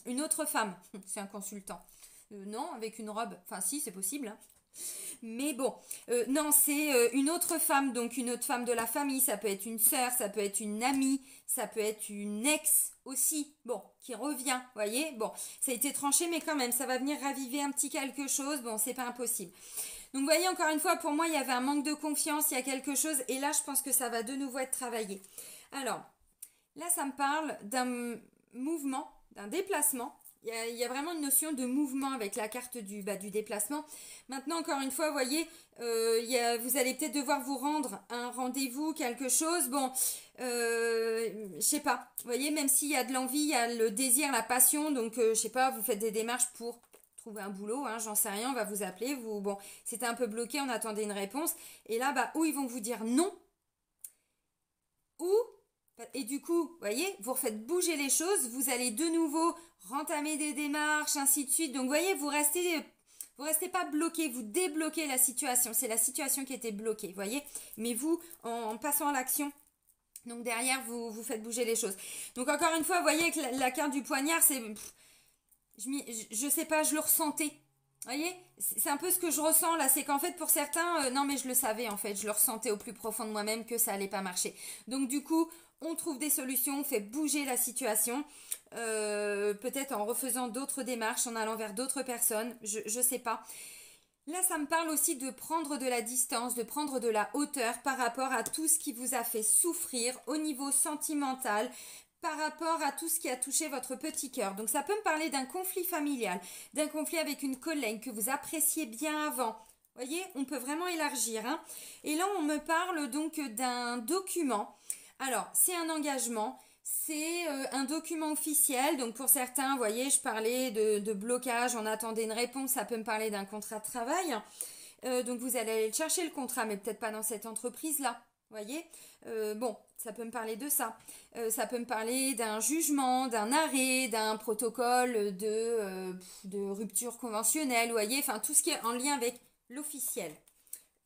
[SPEAKER 1] une autre femme, c'est un consultant. Non, avec une robe, enfin si, c'est possible. Mais bon, non, c'est une autre femme, donc une autre femme de la famille, ça peut être une sœur, ça peut être une amie, ça peut être une ex aussi, bon, qui revient, voyez, bon, ça a été tranché, mais quand même, ça va venir raviver un petit quelque chose, bon, c'est pas impossible. Donc, vous voyez, encore une fois, pour moi, il y avait un manque de confiance, il y a quelque chose, et là, je pense que ça va de nouveau être travaillé. Alors, là, ça me parle d'un mouvement, d'un déplacement. Il y a vraiment une notion de mouvement avec la carte du déplacement. Maintenant, encore une fois, vous voyez, vous allez peut-être devoir vous rendre à un rendez-vous, quelque chose. Bon, je sais pas. Vous voyez, même s'il y a de l'envie, il y a le désir, la passion. Donc, je sais pas, vous faites des démarches pour trouver un boulot, hein, j'en sais rien, on va vous appeler. Bon, c'était un peu bloqué, on attendait une réponse. Et là, bah, ou ils vont vous dire non, ou et du coup, vous voyez, vous refaites bouger les choses, vous allez de nouveau rentamer des démarches, ainsi de suite. Donc, vous voyez, vous restez pas bloqué, vous débloquez la situation. C'est la situation qui était bloquée, vous voyez. Mais vous, en passant à l'action, donc derrière, vous faites bouger les choses. Donc, encore une fois, vous voyez que la carte du poignard, c'est... Je sais pas, je le ressentais. Vous voyez, c'est un peu ce que je ressens là, c'est qu'en fait pour certains, non mais je le savais en fait, je le ressentais au plus profond de moi-même que ça allait pas marcher. Donc du coup, on trouve des solutions, on fait bouger la situation, peut-être en refaisant d'autres démarches, en allant vers d'autres personnes, je sais pas. Là, ça me parle aussi de prendre de la distance, de prendre de la hauteur par rapport à tout ce qui vous a fait souffrir au niveau sentimental, par rapport à tout ce qui a touché votre petit cœur. Donc ça peut me parler d'un conflit familial, d'un conflit avec une collègue que vous appréciez bien avant. Vous voyez, on peut vraiment élargir, hein. Et là, on me parle donc d'un document. Alors, c'est un engagement, c'est un document officiel. Donc pour certains, vous voyez, je parlais de blocage, on attendait une réponse, ça peut me parler d'un contrat de travail. Donc vous allez aller chercher le contrat, mais peut-être pas dans cette entreprise-là. Vous voyez, bon, ça peut me parler de ça. Ça peut me parler d'un jugement, d'un arrêt, d'un protocole de rupture conventionnelle, vous voyez, enfin tout ce qui est en lien avec l'officiel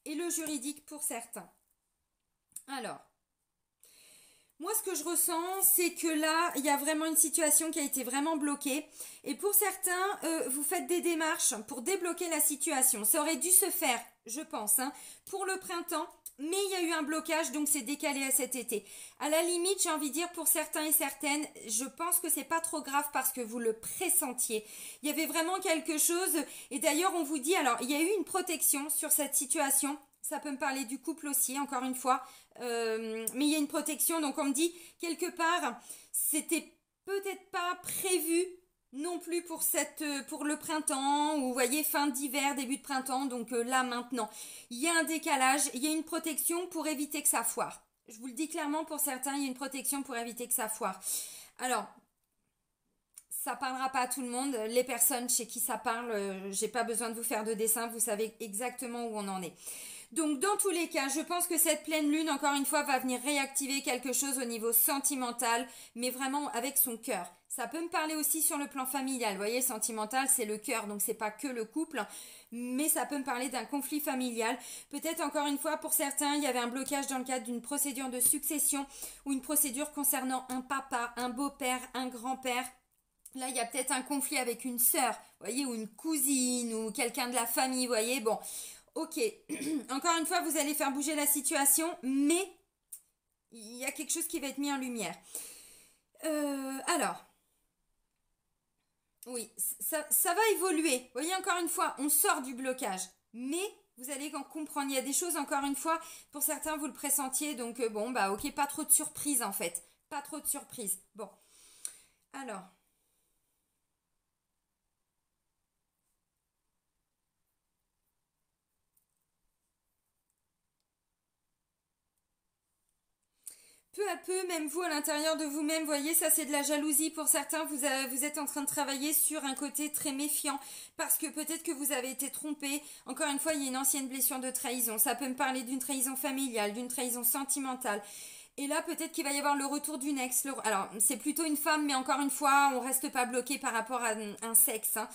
[SPEAKER 1] et le juridique pour certains. Alors, moi ce que je ressens, c'est que là, il y a vraiment une situation qui a été vraiment bloquée. Et pour certains, vous faites des démarches pour débloquer la situation. Ça aurait dû se faire, je pense, hein, pour le printemps. Mais il y a eu un blocage, donc c'est décalé à cet été. À la limite, j'ai envie de dire pour certains et certaines, je pense que c'est pas trop grave parce que vous le pressentiez. Il y avait vraiment quelque chose. Et d'ailleurs, on vous dit, alors, il y a eu une protection sur cette situation. Ça peut me parler du couple aussi, encore une fois. Mais il y a une protection, donc on me dit, quelque part, c'était peut-être pas prévu non plus pour le printemps, ou vous voyez, fin d'hiver, début de printemps, donc là maintenant. Il y a un décalage, il y a une protection pour éviter que ça foire. Je vous le dis clairement, pour certains, il y a une protection pour éviter que ça foire. Alors, ça parlera pas à tout le monde. Les personnes chez qui ça parle, j'ai pas besoin de vous faire de dessin, vous savez exactement où on en est. Donc dans tous les cas, je pense que cette pleine lune, encore une fois, va venir réactiver quelque chose au niveau sentimental, mais vraiment avec son cœur. Ça peut me parler aussi sur le plan familial. Vous voyez, sentimental, c'est le cœur, donc c'est pas que le couple, mais ça peut me parler d'un conflit familial. Peut-être encore une fois, pour certains, il y avait un blocage dans le cadre d'une procédure de succession ou une procédure concernant un papa, un beau-père, un grand-père. Là, il y a peut-être un conflit avec une sœur, vous voyez, ou une cousine, ou quelqu'un de la famille, vous voyez. Bon, ok, encore une fois, vous allez faire bouger la situation, mais il y a quelque chose qui va être mis en lumière. Alors, oui, ça va évoluer. Vous voyez, encore une fois, on sort du blocage, mais vous allez en comprendre. Il y a des choses, encore une fois, pour certains, vous le pressentiez, donc bon, bah ok, pas trop de surprises en fait. Pas trop de surprises. Bon, alors... Peu à peu, même vous à l'intérieur de vous-même, voyez, ça c'est de la jalousie pour certains. Vous êtes en train de travailler sur un côté très méfiant parce que peut-être que vous avez été trompé. Encore une fois, il y a une ancienne blessure de trahison. Ça peut me parler d'une trahison familiale, d'une trahison sentimentale. Et là, peut-être qu'il va y avoir le retour d'une ex. Alors, c'est plutôt une femme, mais encore une fois, on reste pas bloqué par rapport à un sexe, hein.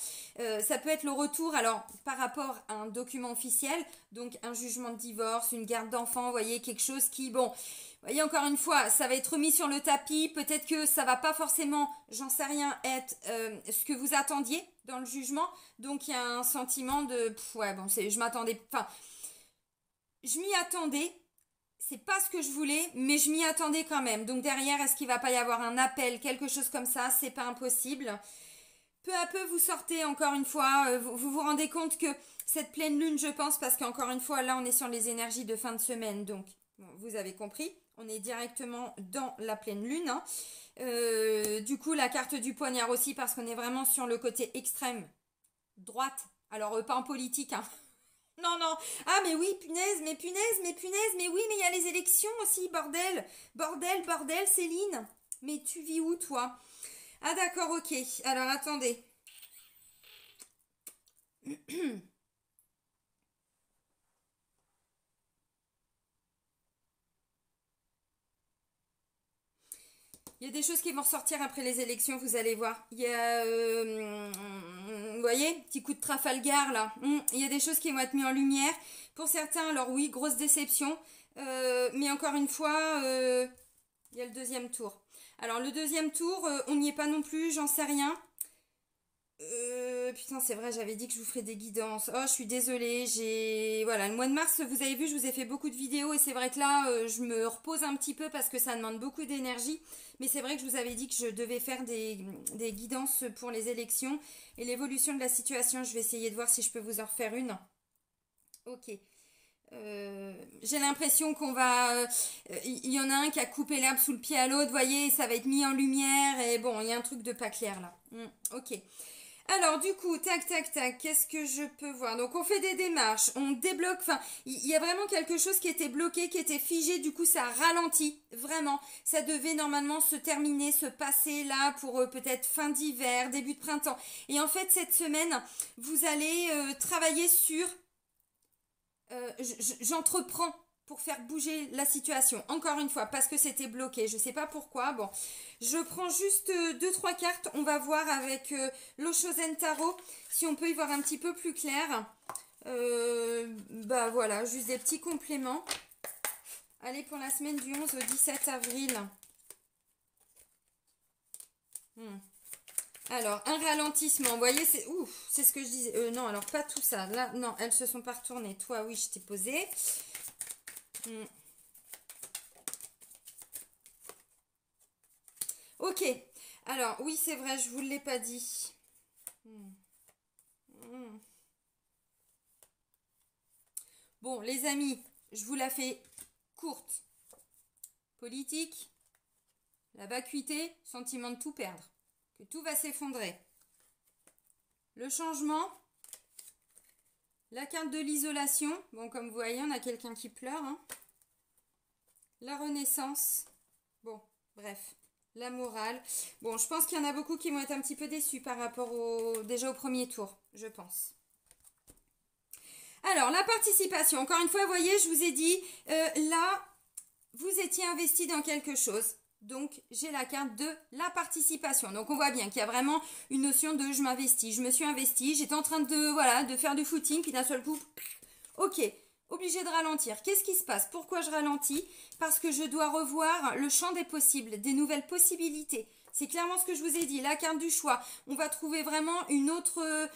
[SPEAKER 1] Ça peut être le retour, alors, par rapport à un document officiel, donc un jugement de divorce, une garde d'enfant, vous voyez, quelque chose qui, bon, vous voyez, encore une fois, ça va être mis sur le tapis. Peut-être que ça va pas forcément, j'en sais rien, être ce que vous attendiez dans le jugement. Donc, il y a un sentiment de, ouais, bon, je m'attendais, enfin, je m'y attendais. C'est pas ce que je voulais, mais je m'y attendais quand même. Donc derrière, est-ce qu'il va pas y avoir un appel, quelque chose comme ça? C'est pas impossible. Peu à peu, vous sortez encore une fois. Vous rendez compte que cette pleine lune, je pense, parce qu'encore une fois, là, on est sur les énergies de fin de semaine. Donc, bon, vous avez compris. On est directement dans la pleine lune, hein. Du coup, la carte du poignard aussi, parce qu'on est vraiment sur le côté extrême. Droite. Alors, pas en politique, hein. Non, non. Ah, mais oui, punaise, mais punaise, mais punaise, mais oui, mais il y a les élections aussi, bordel. Bordel, bordel, Céline. Mais tu vis où, toi? Ah, d'accord, ok. Alors, attendez. Il y a des choses qui vont ressortir après les élections, vous allez voir. Il y a, vous voyez, petit coup de Trafalgar là. Il y a des choses qui vont être mises en lumière. Pour certains, alors oui, grosse déception. Mais encore une fois, il y a le deuxième tour. Alors le deuxième tour, on n'y est pas non plus, j'en sais rien. Putain, c'est vrai, j'avais dit que je vous ferais des guidances. Oh, je suis désolée. Voilà, le mois de mars, vous avez vu, je vous ai fait beaucoup de vidéos et c'est vrai que là, je me repose un petit peu parce que ça demande beaucoup d'énergie. Mais c'est vrai que je vous avais dit que je devais faire des guidances pour les élections et l'évolution de la situation. Je vais essayer de voir si je peux vous en refaire une. Ok. J'ai l'impression qu'on va... Il y en a un qui a coupé l'herbe sous le pied à l'autre, vous voyez, ça va être mis en lumière et bon, il y a un truc de pas clair là. Ok. Alors du coup, tac, tac, tac, qu'est-ce que je peux voir? Donc on fait des démarches, on débloque, enfin, il y a vraiment quelque chose qui était bloqué, qui était figé, du coup ça ralentit, vraiment. Ça devait normalement se terminer, se passer là pour peut-être fin d'hiver, début de printemps. Et en fait, cette semaine, vous allez travailler sur... j'entreprends pour faire bouger la situation. Encore une fois, parce que c'était bloqué. Je ne sais pas pourquoi. Bon, je prends juste 2-3 cartes. On va voir avec l'Oshozen Tarot si on peut y voir un petit peu plus clair. Bah voilà, juste des petits compléments. Allez, pour la semaine du 11 au 17 avril. Alors, un ralentissement, vous voyez, c'est ce que je disais. Non, alors pas tout ça. Là, non, elles se sont pas retournées. Toi, oui, je t'ai posé. Ok, alors oui c'est vrai, je vous l'ai pas dit. Bon les amis, je vous la fais courte. Politique, la vacuité, sentiment de tout perdre, que tout va s'effondrer. Le changement, la carte de l'isolation, bon comme vous voyez on a quelqu'un qui pleure, hein. La renaissance, bon bref. La morale. Bon, je pense qu'il y en a beaucoup qui vont être un petit peu déçus par rapport déjà au premier tour, je pense. Alors, la participation. Encore une fois, vous voyez, je vous ai dit, là, vous étiez investi dans quelque chose. Donc, j'ai la carte de la participation. Donc, on voit bien qu'il y a vraiment une notion de je m'investis. Je me suis investi. J'étais en train de faire du footing. Puis d'un seul coup, ok. Obligé de ralentir. Qu'est-ce qui se passe? Pourquoi je ralentis? Parce que je dois revoir le champ des possibles, des nouvelles possibilités. C'est clairement ce que je vous ai dit, la carte du choix. On va trouver vraiment une autre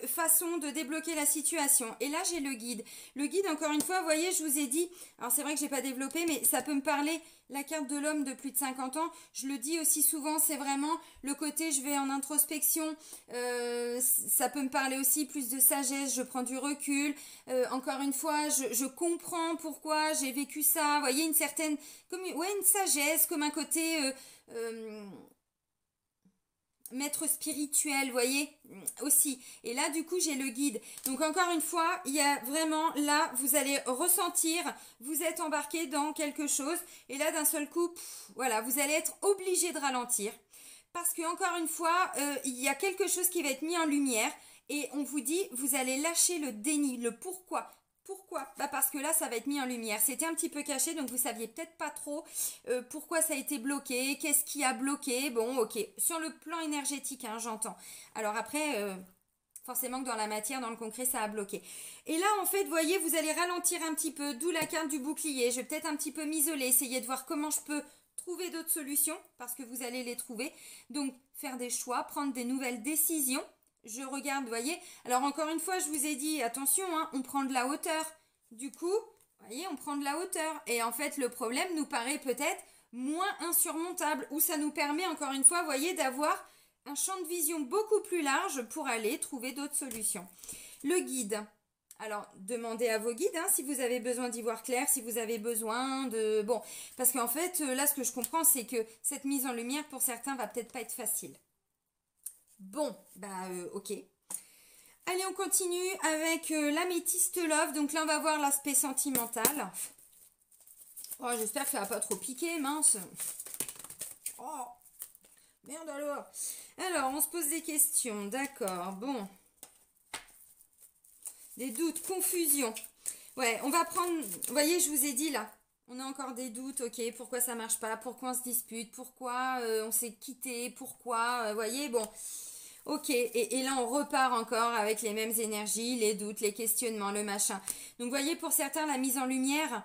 [SPEAKER 1] façon de débloquer la situation. Et là, j'ai le guide. Le guide, encore une fois, vous voyez, je vous ai dit, alors c'est vrai que je n'ai pas développé, mais ça peut me parler, la carte de l'homme de plus de 50 ans. Je le dis aussi souvent, c'est vraiment le côté, je vais en introspection. Ça peut me parler aussi plus de sagesse, je prends du recul. Encore une fois, je comprends pourquoi j'ai vécu ça. Vous voyez, une certaine, une sagesse, comme un côté... maître spirituel, vous voyez, aussi. Et là, du coup, j'ai le guide. Donc, encore une fois, il y a vraiment, là, vous allez ressentir, vous êtes embarqué dans quelque chose. Et là, d'un seul coup, voilà, vous allez être obligé de ralentir. Parce que, encore une fois, il y a quelque chose qui va être mis en lumière. Et on vous dit, vous allez lâcher le déni, le pourquoi. Pourquoi? Bah parce que là, ça va être mis en lumière. C'était un petit peu caché, donc vous saviez peut-être pas trop pourquoi ça a été bloqué, qu'est-ce qui a bloqué. Bon, ok. Sur le plan énergétique, hein, j'entends. Alors après, forcément que dans la matière, dans le concret, ça a bloqué. Et là, en fait, vous voyez, vous allez ralentir un petit peu, d'où la carte du bouclier. Je vais peut-être un petit peu m'isoler, essayer de voir comment je peux trouver d'autres solutions, parce que vous allez les trouver. Donc, faire des choix, prendre des nouvelles décisions. Je regarde, vous voyez. Alors, encore une fois, je vous ai dit, attention, hein, on prend de la hauteur. Du coup, vous voyez, on prend de la hauteur. Et en fait, le problème nous paraît peut-être moins insurmontable, ou ça nous permet, encore une fois, vous voyez, d'avoir un champ de vision beaucoup plus large pour aller trouver d'autres solutions. Le guide. Alors, demandez à vos guides hein, si vous avez besoin d'y voir clair, si vous avez besoin de... Bon, parce qu'en fait, là, ce que je comprends, c'est que cette mise en lumière, pour certains, va peut-être pas être facile. Bon, bah, ok. Allez, on continue avec l'améthyste love. Donc là, on va voir l'aspect sentimental. Oh, j'espère que ça va pas trop piquer, mince. Oh, merde alors. Alors, on se pose des questions, d'accord, bon. Des doutes, confusion. Ouais, on va prendre, vous voyez, je vous ai dit là, on a encore des doutes, ok, pourquoi ça marche pas, pourquoi on se dispute, pourquoi on s'est quitté, pourquoi, vous voyez, bon. Ok, et là on repart encore avec les mêmes énergies, les doutes, les questionnements, le machin. Donc vous voyez, pour certains, la mise en lumière,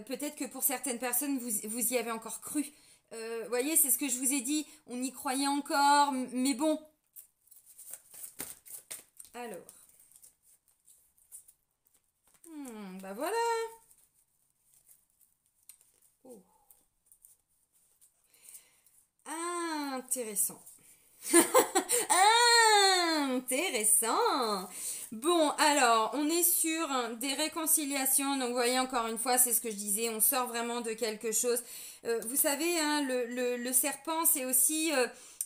[SPEAKER 1] peut-être que pour certaines personnes, vous y avez encore cru. Vous voyez, c'est ce que je vous ai dit, on y croyait encore, mais bon. Alors. Bah voilà. Oh. Intéressant. Intéressant. Bon, alors, on est sur des réconciliations. Donc, vous voyez, encore une fois, c'est ce que je disais. On sort vraiment de quelque chose. Vous savez, hein, le serpent, c'est aussi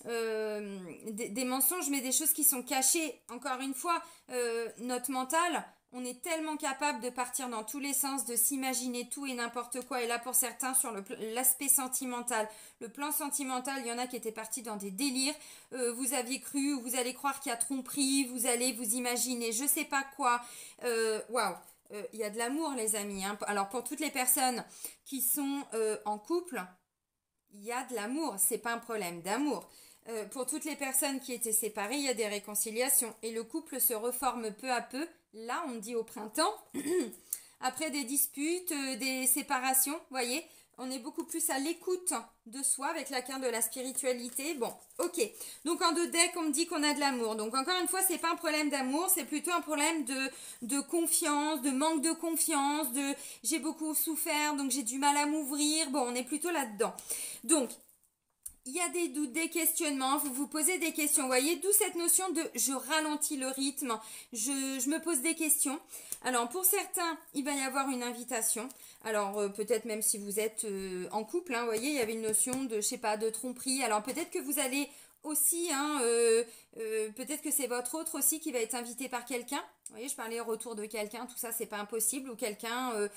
[SPEAKER 1] des mensonges, mais des choses qui sont cachées. Encore une fois, notre mental... On est tellement capable de partir dans tous les sens, de s'imaginer tout et n'importe quoi. Et là, pour certains, sur l'aspect sentimental, le plan sentimental, il y en a qui étaient partis dans des délires. Vous aviez cru, ou vous allez croire qu'il y a tromperie, vous allez vous imaginer je sais pas quoi. Waouh, il y a de l'amour, les amis. Hein. Alors, pour toutes les personnes qui sont en couple, il y a de l'amour. C'est pas un problème d'amour. Pour toutes les personnes qui étaient séparées, il y a des réconciliations. Et le couple se reforme peu à peu. Là, on dit au printemps, après des disputes, des séparations, vous voyez, on est beaucoup plus à l'écoute de soi avec la carte de la spiritualité. Bon, ok. Donc en 2 decks, on me dit qu'on a de l'amour. Donc encore une fois, c'est pas un problème d'amour, c'est plutôt un problème de confiance, de manque de confiance, de j'ai beaucoup souffert, donc j'ai du mal à m'ouvrir. Bon, on est plutôt là-dedans. Donc, il y a des doutes, des questionnements, vous vous posez des questions, vous voyez, d'où cette notion de je ralentis le rythme, je me pose des questions. Alors pour certains, il va y avoir une invitation, alors peut-être même si vous êtes en couple, hein, vous voyez, il y avait une notion de, je sais pas, de tromperie, alors peut-être que vous allez aussi, hein, peut-être que c'est votre autre aussi qui va être invité par quelqu'un, vous voyez, je parlais au retour de quelqu'un, tout ça c'est pas impossible, ou quelqu'un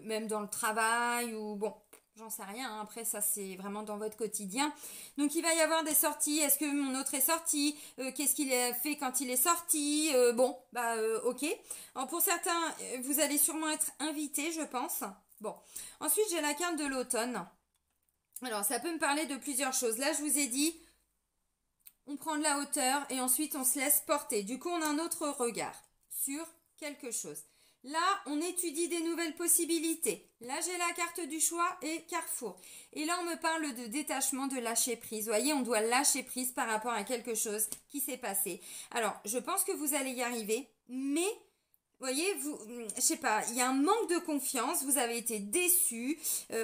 [SPEAKER 1] même dans le travail, ou bon... J'en sais rien, hein. Après ça c'est vraiment dans votre quotidien. Donc il va y avoir des sorties, est-ce que mon autre est sorti, qu'est-ce qu'il a fait quand il est sorti, bon, bah ok. Alors pour certains, vous allez sûrement être invité, je pense. Bon, ensuite j'ai la carte de l'automne. Alors ça peut me parler de plusieurs choses. Là je vous ai dit, on prend de la hauteur et ensuite on se laisse porter. Du coup on a un autre regard sur quelque chose. Là, on étudie des nouvelles possibilités. Là, j'ai la carte du choix et Carrefour. Et là, on me parle de détachement, de lâcher prise. Vous voyez, on doit lâcher prise par rapport à quelque chose qui s'est passé. Alors, je pense que vous allez y arriver, mais... Vous voyez, je sais pas, il y a un manque de confiance, vous avez été déçu,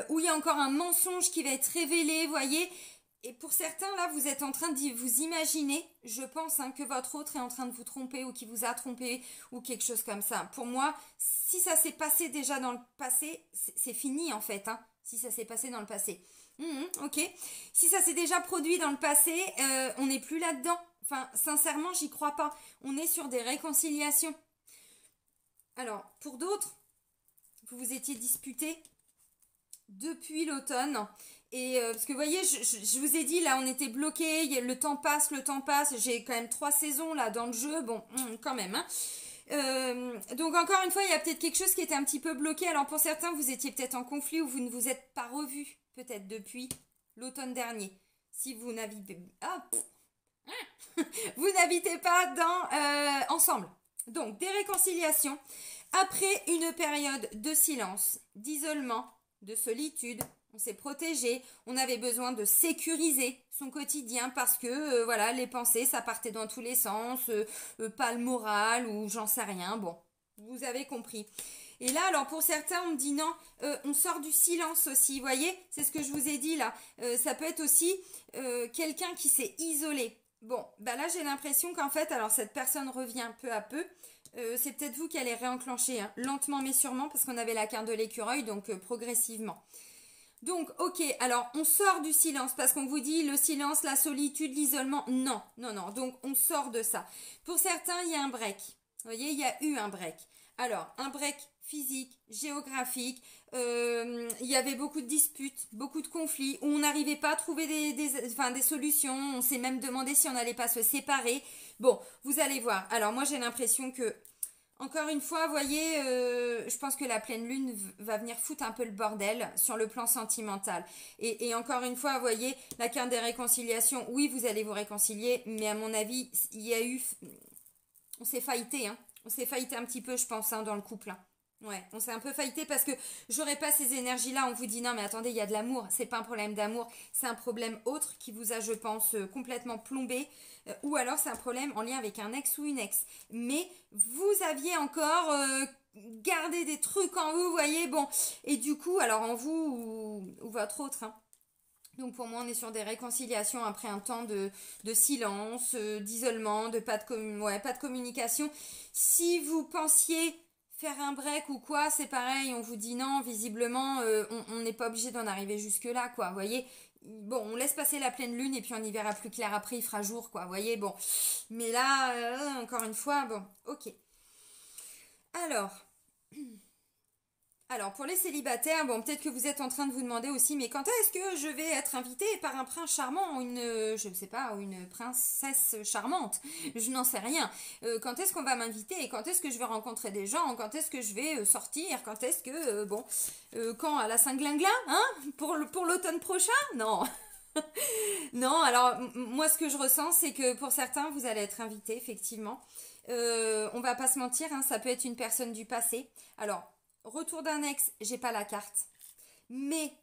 [SPEAKER 1] ou il y a encore un mensonge qui va être révélé, vous voyez. Et pour certains, là, vous êtes en train de vous imaginer, je pense, hein, que votre autre est en train de vous tromper ou qui vous a trompé ou quelque chose comme ça. Pour moi, si ça s'est passé déjà dans le passé, c'est fini en fait, hein, si ça s'est passé dans le passé. Ok. Si ça s'est déjà produit dans le passé, on n'est plus là-dedans. Enfin, sincèrement, j'y crois pas. On est sur des réconciliations. Alors, pour d'autres, vous vous étiez disputés depuis l'automne. Et parce que vous voyez, je vous ai dit, là, on était bloqués, le temps passe, j'ai quand même 3 saisons là dans le jeu, bon, quand même, hein. Donc encore une fois, il y a peut-être quelque chose qui était un petit peu bloqué. Alors pour certains, vous étiez peut-être en conflit ou vous ne vous êtes pas revus, peut-être depuis l'automne dernier. Si vous n'habitez vous n'habitez pas ensemble. Donc des réconciliations après une période de silence, d'isolement, de solitude. On s'est protégé, on avait besoin de sécuriser son quotidien parce que voilà, les pensées ça partait dans tous les sens, pas le moral ou j'en sais rien. Bon, vous avez compris. Et là, alors pour certains, on me dit non, on sort du silence aussi, vous voyez, c'est ce que je vous ai dit là. Ça peut être aussi quelqu'un qui s'est isolé. Bon, bah là j'ai l'impression qu'en fait, alors cette personne revient peu à peu. C'est peut-être vous qui allez réenclencher, hein, lentement mais sûrement, parce qu'on avait la carte de l'écureuil, donc progressivement. Donc, ok, alors on sort du silence parce qu'on vous dit le silence, la solitude, l'isolement. Non, non, non. Donc, on sort de ça. Pour certains, il y a un break. Vous voyez, il y a eu un break. Alors, un break physique, géographique. Il y avait beaucoup de disputes, beaucoup de conflits où on n'arrivait pas à trouver des solutions. On s'est même demandé si on n'allait pas se séparer. Bon, vous allez voir. Alors, moi, j'ai l'impression que encore une fois, vous voyez, je pense que la pleine lune va venir foutre un peu le bordel sur le plan sentimental. Et encore une fois, vous voyez, la carte des réconciliations, oui, vous allez vous réconcilier, mais à mon avis, il y a eu... On s'est faillité, hein. On s'est faillité un petit peu, je pense, hein, dans le couple, hein. Ouais, on s'est un peu faillité parce que j'aurais pas ces énergies-là. On vous dit non, mais attendez, il y a de l'amour. C'est pas un problème d'amour, c'est un problème autre qui vous a, je pense, complètement plombé. Ou alors c'est un problème en lien avec un ex ou une ex. Mais vous aviez encore gardé des trucs en vous, vous voyez. Bon, et du coup, alors en vous ou votre autre, hein. Donc pour moi, on est sur des réconciliations après un temps de silence, d'isolement, de pas de communication. Si vous pensiez faire un break ou quoi, c'est pareil, on vous dit non, visiblement, on n'est pas obligé d'en arriver jusque-là, quoi, vous voyez. Bon, on laisse passer la pleine lune et puis on y verra plus clair après, il fera jour, quoi, vous voyez, bon. Mais là, encore une fois, bon, ok. Alors... Alors, pour les célibataires, bon, peut-être que vous êtes en train de vous demander aussi, mais quand est-ce que je vais être invitée par un prince charmant ou je ne sais pas, ou une princesse charmante? Je n'en sais rien. Quand est-ce qu'on va m'inviter? Quand est-ce que je vais rencontrer des gens? Quand est-ce que je vais sortir? Quand est-ce que, quand à la Saint-Glinglin, hein? Pour l'automne prochain? Non. Non, alors, moi, ce que je ressens, c'est que pour certains, vous allez être invités, effectivement. On va pas se mentir, hein, ça peut être une personne du passé. Alors, retour d'un ex, j'ai pas la carte. Mais,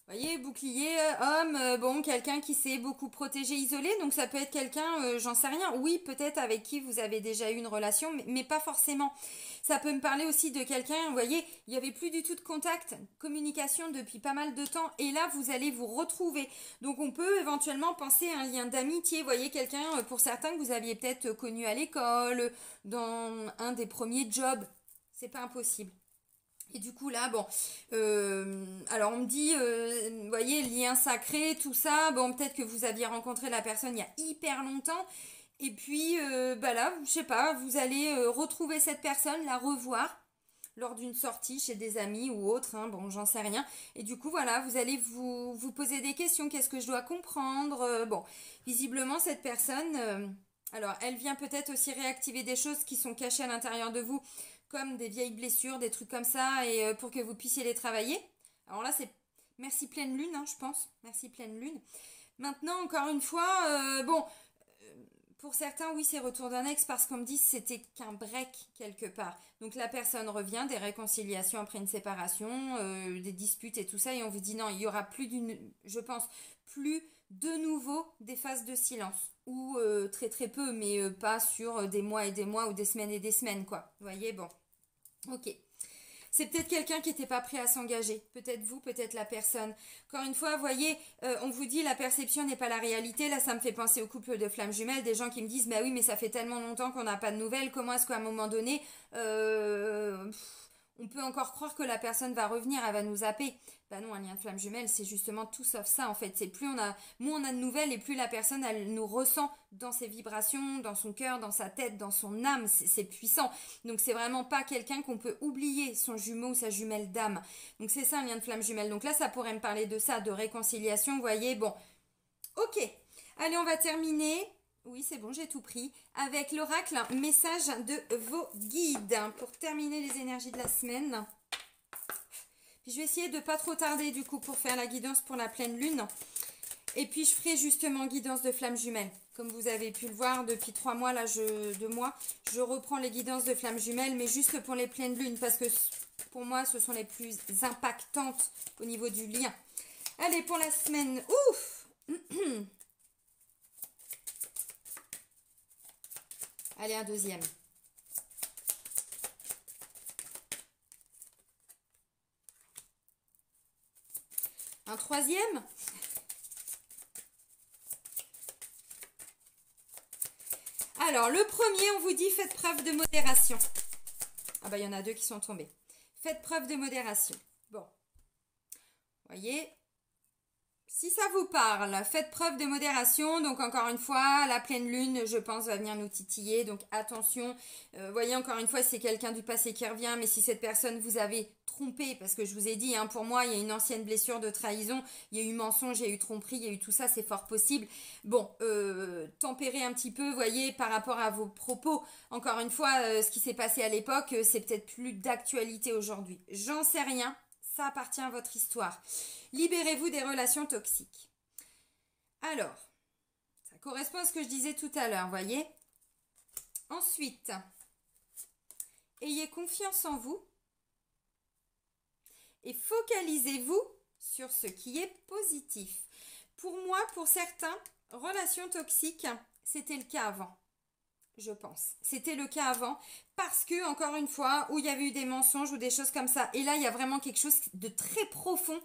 [SPEAKER 1] vous voyez, bouclier, homme, bon, quelqu'un qui s'est beaucoup protégé, isolé. Donc ça peut être quelqu'un, j'en sais rien. Oui, peut-être avec qui vous avez déjà eu une relation, mais pas forcément. Ça peut me parler aussi de quelqu'un, vous voyez, il n'y avait plus du tout de contact, communication depuis pas mal de temps. Et là, vous allez vous retrouver. Donc on peut éventuellement penser à un lien d'amitié. Vous voyez, quelqu'un, pour certains, que vous aviez peut-être connu à l'école, dans un des premiers jobs. C'est pas impossible. Et du coup là, bon, alors on me dit, vous voyez, lien sacré, tout ça, bon, peut-être que vous aviez rencontré la personne il y a hyper longtemps, et puis, bah là, je sais pas, vous allez retrouver cette personne, la revoir lors d'une sortie chez des amis ou autre, hein, bon, j'en sais rien, et du coup, voilà, vous allez vous poser des questions, qu'est-ce que je dois comprendre, bon, visiblement, cette personne, alors, elle vient peut-être aussi réactiver des choses qui sont cachées à l'intérieur de vous, comme des vieilles blessures, des trucs comme ça, et pour que vous puissiez les travailler. Alors là, c'est merci pleine lune, hein, je pense. Merci pleine lune. Maintenant, encore une fois, pour certains, oui, c'est retour d'un ex parce qu'on me dit que c'était qu'un break quelque part. Donc la personne revient, des réconciliations après une séparation, des disputes et tout ça, et on vous dit non, il y aura plus je pense, plus de nouveau des phases de silence. Ou très très peu, mais pas sur des mois et des mois ou des semaines et des semaines, quoi. Vous voyez, bon. Ok. C'est peut-être quelqu'un qui n'était pas prêt à s'engager. Peut-être vous, peut-être la personne. Encore une fois, vous voyez, on vous dit la perception n'est pas la réalité. Là, ça me fait penser au couple de flammes jumelles. Des gens qui me disent, bah oui, mais ça fait tellement longtemps qu'on n'a pas de nouvelles. Comment est-ce qu'à un moment donné, on peut encore croire que la personne va revenir, elle va nous zapper? Bah non, un lien de flamme jumelle, c'est justement tout sauf ça en fait. C'est plus moins on a de nouvelles et plus la personne, elle nous ressent dans ses vibrations, dans son cœur, dans sa tête, dans son âme. C'est puissant. Donc c'est vraiment pas quelqu'un qu'on peut oublier, son jumeau ou sa jumelle d'âme. Donc c'est ça un lien de flamme jumelle. Donc là, ça pourrait me parler de ça, de réconciliation, vous voyez. Bon, ok. Allez, on va terminer. Oui, c'est bon, j'ai tout pris. Avec l'oracle, message de vos guides pour terminer les énergies de la semaine. Puis je vais essayer de ne pas trop tarder du coup pour faire la guidance pour la pleine lune. Et puis je ferai justement guidance de flammes jumelles. Comme vous avez pu le voir depuis 3 mois, là, 2 mois, je reprends les guidances de flammes jumelles, mais juste pour les pleines lunes, parce que pour moi, ce sont les plus impactantes au niveau du lien. Allez, pour la semaine, ouf. Allez, un deuxième. Un troisième. Alors, le premier, on vous dit, faites preuve de modération. Ah bah, il y en a 2 qui sont tombés. Faites preuve de modération. Bon. Voyez, si ça vous parle, faites preuve de modération. Donc, encore une fois, la pleine lune, je pense, va venir nous titiller. Donc, attention. Voyez, encore une fois, c'est quelqu'un du passé qui revient. Mais si cette personne vous avait trompé, parce que je vous ai dit, hein, pour moi, il y a une ancienne blessure de trahison. Il y a eu mensonge, il y a eu tromperie, il y a eu tout ça. C'est fort possible. Bon, tempérez un petit peu, voyez, par rapport à vos propos. Encore une fois, ce qui s'est passé à l'époque, c'est peut-être plus d'actualité aujourd'hui. J'en sais rien. Ça appartient à votre histoire. Libérez-vous des relations toxiques. Alors, ça correspond à ce que je disais tout à l'heure, voyez. Ensuite, ayez confiance en vous et focalisez-vous sur ce qui est positif. Pour moi, pour certains, relations toxiques, c'était le cas avant. Je pense. C'était le cas avant parce que, encore une fois, où il y avait eu des mensonges ou des choses comme ça. Et là, il y a vraiment quelque chose de très profond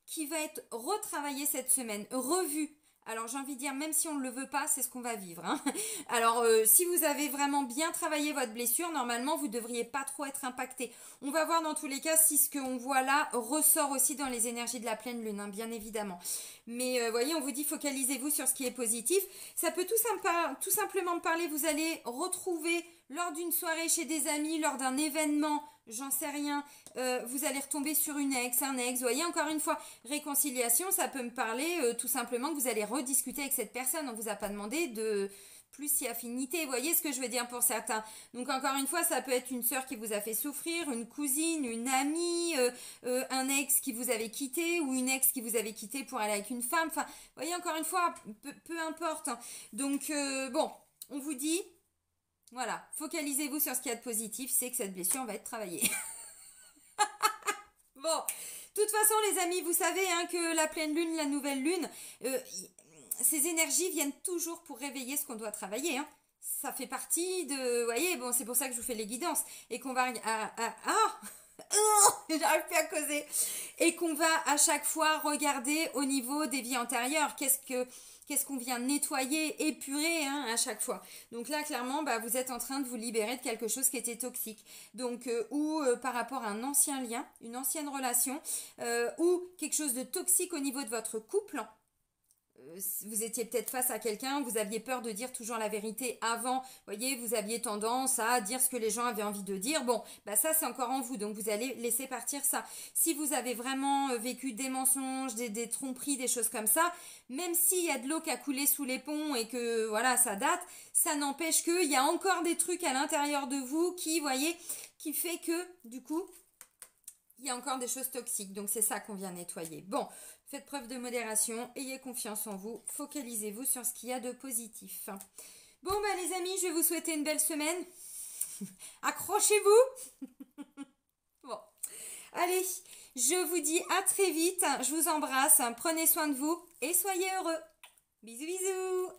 [SPEAKER 1] qui va être retravaillé cette semaine, revu. Alors, j'ai envie de dire, même si on ne le veut pas, c'est ce qu'on va vivre. Hein. Alors, si vous avez vraiment bien travaillé votre blessure, normalement, vous ne devriez pas trop être impacté. On va voir dans tous les cas si ce qu'on voit là ressort aussi dans les énergies de la pleine lune, hein, bien évidemment. Mais voyez, on vous dit focalisez-vous sur ce qui est positif. Ça peut tout simplement parler, vous allez retrouver lors d'une soirée chez des amis, lors d'un événement, j'en sais rien, vous allez retomber sur une ex, un ex. Vous voyez, encore une fois, réconciliation, ça peut me parler tout simplement que vous allez rediscuter avec cette personne. On ne vous a pas demandé de plus si affinité. Vous voyez ce que je veux dire pour certains. Donc encore une fois, ça peut être une sœur qui vous a fait souffrir, une cousine, une amie, un ex qui vous avait quitté ou une ex qui vous avait quitté pour aller avec une femme. Enfin, vous voyez, encore une fois, peu importe. Hein. Donc bon, on vous dit, voilà, focalisez-vous sur ce qu'il y a de positif, c'est que cette blessure va être travaillée. Bon, de toute façon les amis, vous savez hein, que la pleine lune, la nouvelle lune, ces énergies viennent toujours pour réveiller ce qu'on doit travailler. Hein. Ça fait partie de... Vous voyez, bon, c'est pour ça que je vous fais les guidances. Et qu'on va... j'arrive plus à causer. Et qu'on va à chaque fois regarder au niveau des vies antérieures. Qu'est-ce qu'on vient nettoyer, épurer hein, à chaque fois. Donc là, clairement, bah, vous êtes en train de vous libérer de quelque chose qui était toxique. Donc, ou par rapport à un ancien lien, une ancienne relation, ou quelque chose de toxique au niveau de votre couple. Vous étiez peut-être face à quelqu'un, vous aviez peur de dire toujours la vérité avant, voyez, vous aviez tendance à dire ce que les gens avaient envie de dire, bon, bah ça c'est encore en vous, donc vous allez laisser partir ça. Si vous avez vraiment vécu des mensonges, des tromperies, des choses comme ça, même s'il y a de l'eau qui a coulé sous les ponts et que voilà, ça date, ça n'empêche qu'il y a encore des trucs à l'intérieur de vous qui, voyez, qui fait que, du coup, il y a encore des choses toxiques, donc c'est ça qu'on vient nettoyer. Bon, faites preuve de modération, ayez confiance en vous, focalisez-vous sur ce qu'il y a de positif. Bon, bah les amis, je vais vous souhaiter une belle semaine. Accrochez-vous. Bon, allez, je vous dis à très vite, je vous embrasse, prenez soin de vous et soyez heureux. Bisous, bisous.